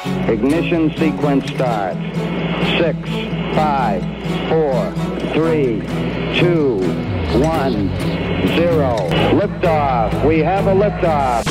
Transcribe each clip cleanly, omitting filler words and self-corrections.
Ignition sequence starts. 6, 5, 4, 3, 2, 1, 0. Liftoff. We have a liftoff.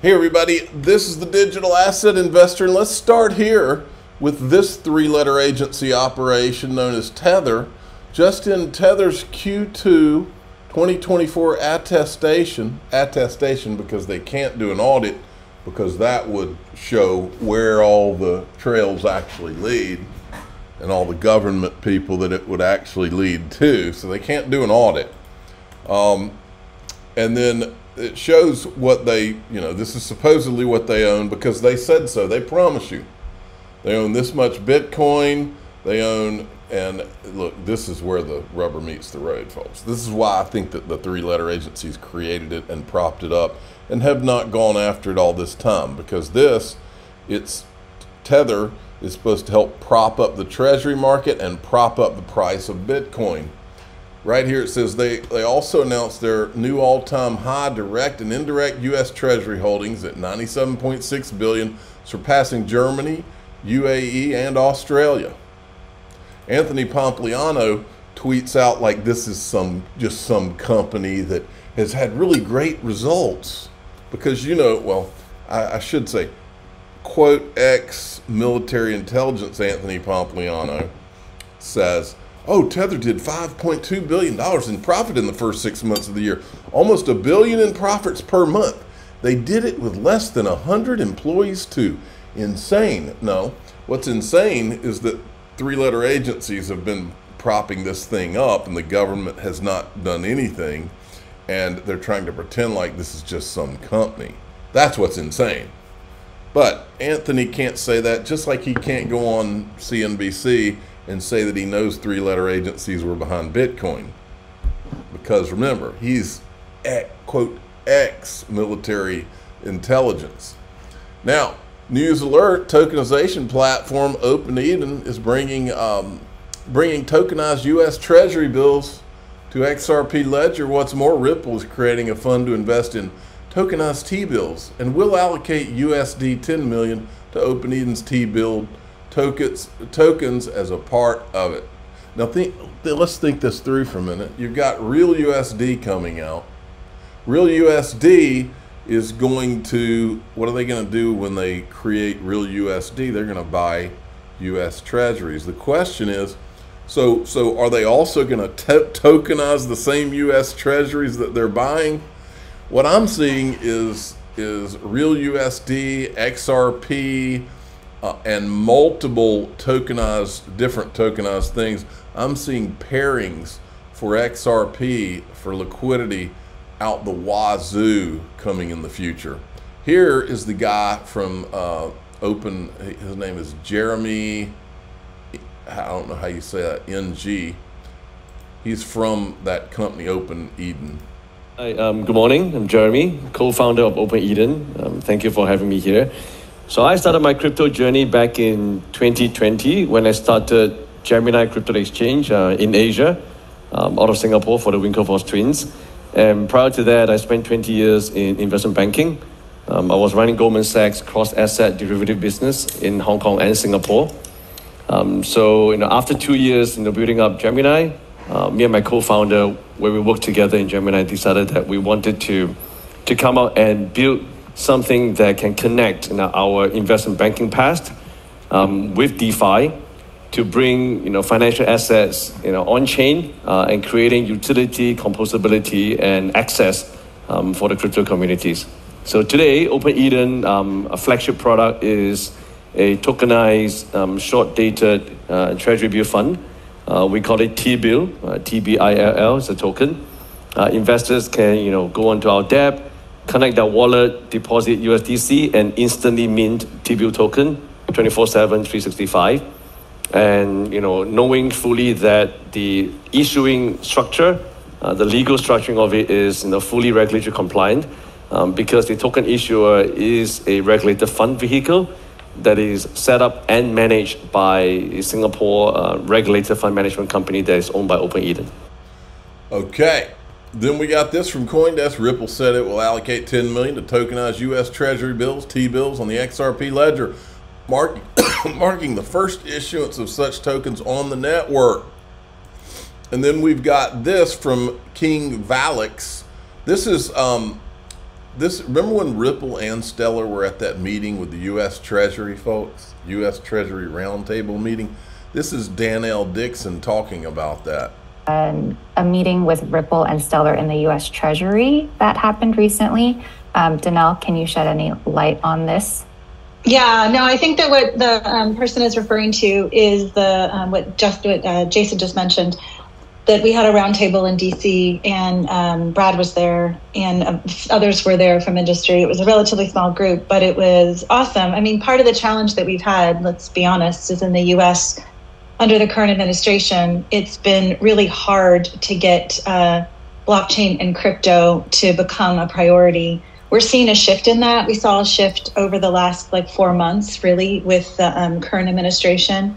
Hey everybody, this is the Digital Asset Investor, and let's start here with this three-letter agency operation known as Tether. Just in Tether's Q2 2024 attestation because they can't do an audit because that would show where all the trails actually lead and all the government people that it would actually lead to, so they can't do an audit. And then it shows what they, this is supposedly what they own because they said so. They promise you. They own this much Bitcoin. They own, and look, this is where the rubber meets the road, folks. This is why I think that the three-letter agencies created it and propped it up and have not gone after it all this time, because Tether is supposed to help prop up the Treasury market and prop up the price of Bitcoin. Right here it says they also announced their new all-time high direct and indirect U.S. Treasury holdings at $97.6 billion, surpassing Germany, UAE, and Australia. Anthony Pompliano tweets out like this is just some company that has had really great results because, I should say, quote, ex-military intelligence Anthony Pompliano says, oh, Tether did $5.2 billion in profit in the first 6 months of the year, almost $1 billion in profits per month. They did it with less than 100 employees too. Insane. No, what's insane is that three-letter agencies have been propping this thing up and the government has not done anything, and they're trying to pretend like this is just some company. That's what's insane. But Anthony can't say that, just like he can't go on CNBC and say that he knows three-letter agencies were behind Bitcoin. Because remember, he's quote, ex-military intelligence. Now, news alert, tokenization platform OpenEden is bringing tokenized U.S. Treasury bills to XRP Ledger. What's more, Ripple is creating a fund to invest in tokenized T-bills and will allocate USD 10 million to OpenEden's T-bill tokens as a part of it. Now let's think this through for a minute. You've got real USD coming out. Real USD is going to, what are they going to do when they create real USD? They're going to buy US Treasuries. The question is, so are they also going to tokenize the same US Treasuries that they're buying? What I'm seeing is real USD, XRP, and multiple different tokenized things. I'm seeing pairings for XRP for liquidity out the wazoo coming in the future. Here is the guy from his name is Jeremy, I don't know how you say that, NG. He's from that company, OpenEden. Hi, good morning. I'm Jeremy, co-founder of OpenEden. Thank you for having me here. So I started my crypto journey back in 2020 when I started Gemini Crypto Exchange in Asia, out of Singapore for the Winklevoss twins. And prior to that, I spent 20 years in investment banking. I was running Goldman Sachs cross-asset derivative business in Hong Kong and Singapore. So after 2 years building up Gemini, me and my co-founder, where we worked together in Gemini, decided that we wanted to come out and build something that can connect our investment banking past with DeFi to bring financial assets on chain and creating utility, composability, and access for the crypto communities. So today, OpenEden, a flagship product, is a tokenized, short-dated treasury bill fund. We call it T-bill, TBILL is a token. Investors can go onto our dApp, connect their wallet, deposit USDC, and instantly mint T-bill token 24/7, 365. And knowing fully that the issuing structure, the legal structuring of it is fully regulatory compliant, because the token issuer is a regulated fund vehicle, that is set up and managed by a Singapore regulated fund management company that is owned by Open Eden. Okay. Then we got this from CoinDesk. Ripple said it will allocate $10 million to tokenize U.S. Treasury bills, T-bills, on the XRP ledger, marking the first issuance of such tokens on the network. And then we've got this from King Valix. This is remember when Ripple and Stellar were at that meeting with the U.S. Treasury folks, U.S. Treasury roundtable meeting? This is Danielle Dixon talking about that. A meeting with Ripple and Stellar in the U.S. Treasury that happened recently. Danelle, can you shed any light on this? Yeah, no, I think that what the person is referring to is the what Jason just mentioned, that we had a roundtable in DC and Brad was there and others were there from industry. It was a relatively small group, but it was awesome. I mean, part of the challenge that we've had, let's be honest, is in the U.S. under the current administration, it's been really hard to get blockchain and crypto to become a priority. We're seeing a shift in that. We saw a shift over the last 4 months, really, with the current administration.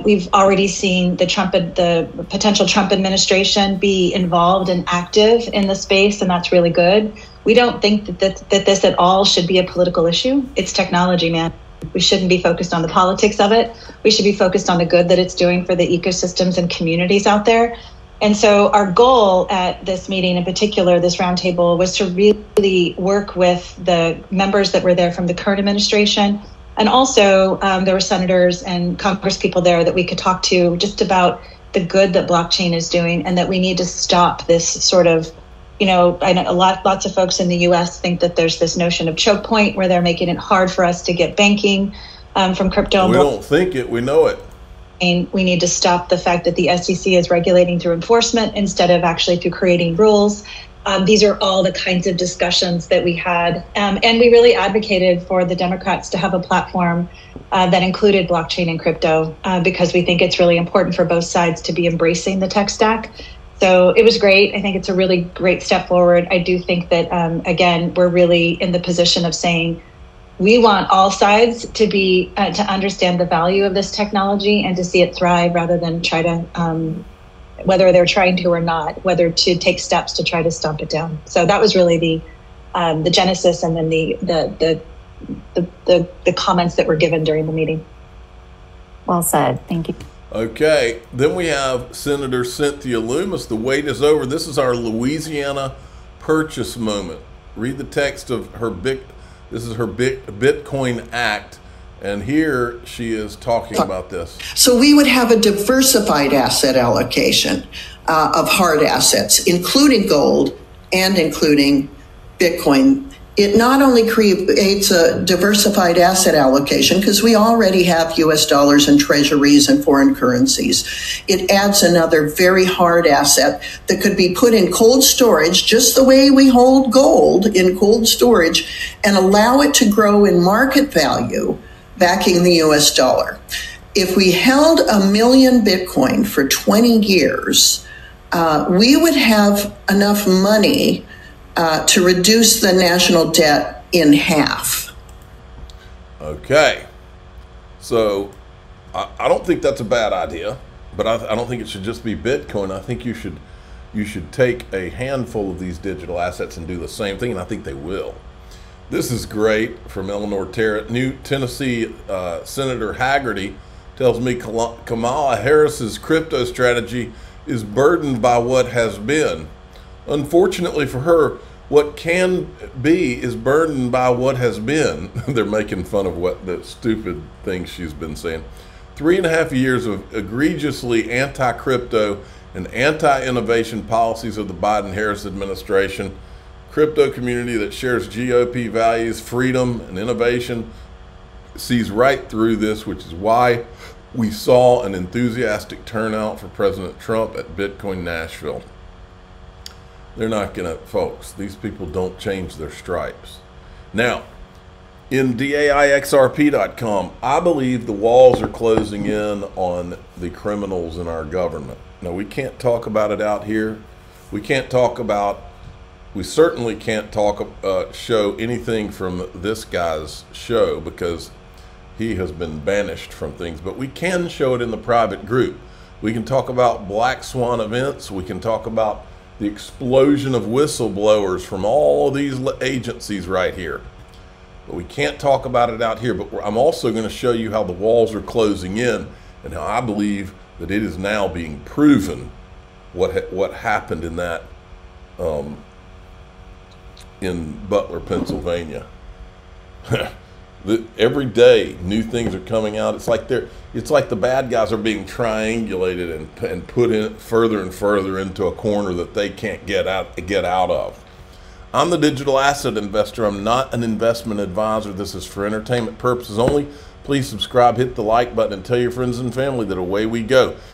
We've already seen the potential Trump administration be involved and active in the space, and that's really good. We don't think that this at all should be a political issue. It's technology, man. We shouldn't be focused on the politics of it. We should be focused on the good that it's doing for the ecosystems and communities out there. And so our goal at this meeting, in particular, this roundtable, was to really work with the members that were there from the current administration. And also there were senators and Congress people there that we could talk to just about the good that blockchain is doing and that we need to stop this sort of, I know lots of folks in the U.S. think that there's this notion of choke point where they're making it hard for us to get banking from crypto. We don't think it, we know it. And we need to stop the fact that the SEC is regulating through enforcement instead of actually through creating rules. These are all the kinds of discussions that we had. And we really advocated for the Democrats to have a platform that included blockchain and crypto because we think it's really important for both sides to be embracing the tech stack. So it was great. I think it's a really great step forward. I do think that, again, we're really in the position of saying we want all sides to be to understand the value of this technology and to see it thrive rather than try to, whether they're trying to or not, whether to take steps to try to stomp it down. So that was really the genesis and then the comments that were given during the meeting. Well said. Thank you. Okay, then we have Senator Cynthia Loomis. The wait is over. This is our Louisiana purchase moment. Read the text of her this is her Bitcoin Act, and here she is talking about this. So we would have a diversified asset allocation of hard assets, including gold and including Bitcoin. It not only creates a diversified asset allocation because we already have US dollars and treasuries and foreign currencies. It adds another very hard asset that could be put in cold storage, just the way we hold gold in cold storage, and allow it to grow in market value, backing the US dollar. If we held 1 million Bitcoin for 20 years, we would have enough money to reduce the national debt in half. Okay, so I don't think that's a bad idea, but I don't think it should just be Bitcoin. I think you should take a handful of these digital assets and do the same thing, and I think they will. This is great from Eleanor Terrett. New Tennessee Senator Haggerty tells me Kamala Harris's crypto strategy is burdened by what has been. Unfortunately for her, what can be is burdened by what has been. They're making fun of what the stupid things she's been saying. 3.5 years of egregiously anti-crypto and anti-innovation policies of the Biden-Harris administration. Crypto community that shares GOP values, freedom, and innovation sees right through this, which is why we saw an enthusiastic turnout for President Trump at Bitcoin Nashville. They're not gonna, folks, these people don't change their stripes. Now, in DAIXRP.com, I believe the walls are closing in on the criminals in our government. Now, we can't talk about it out here. We certainly can't show anything from this guy's show because he has been banished from things, but we can show it in the private group. We can talk about black swan events. We can talk about the explosion of whistleblowers from all of these agencies right here. But we can't talk about it out here. But I'm also going to show you how the walls are closing in and how I believe that it is now being proven what happened in that in Butler, Pennsylvania. Every day new things are coming out. It's like the bad guys are being triangulated and put in further and further into a corner that they can't get out of. I'm the digital asset investor. I'm not an investment advisor. This is for entertainment purposes only. Please subscribe, hit the like button, and tell your friends and family that away we go.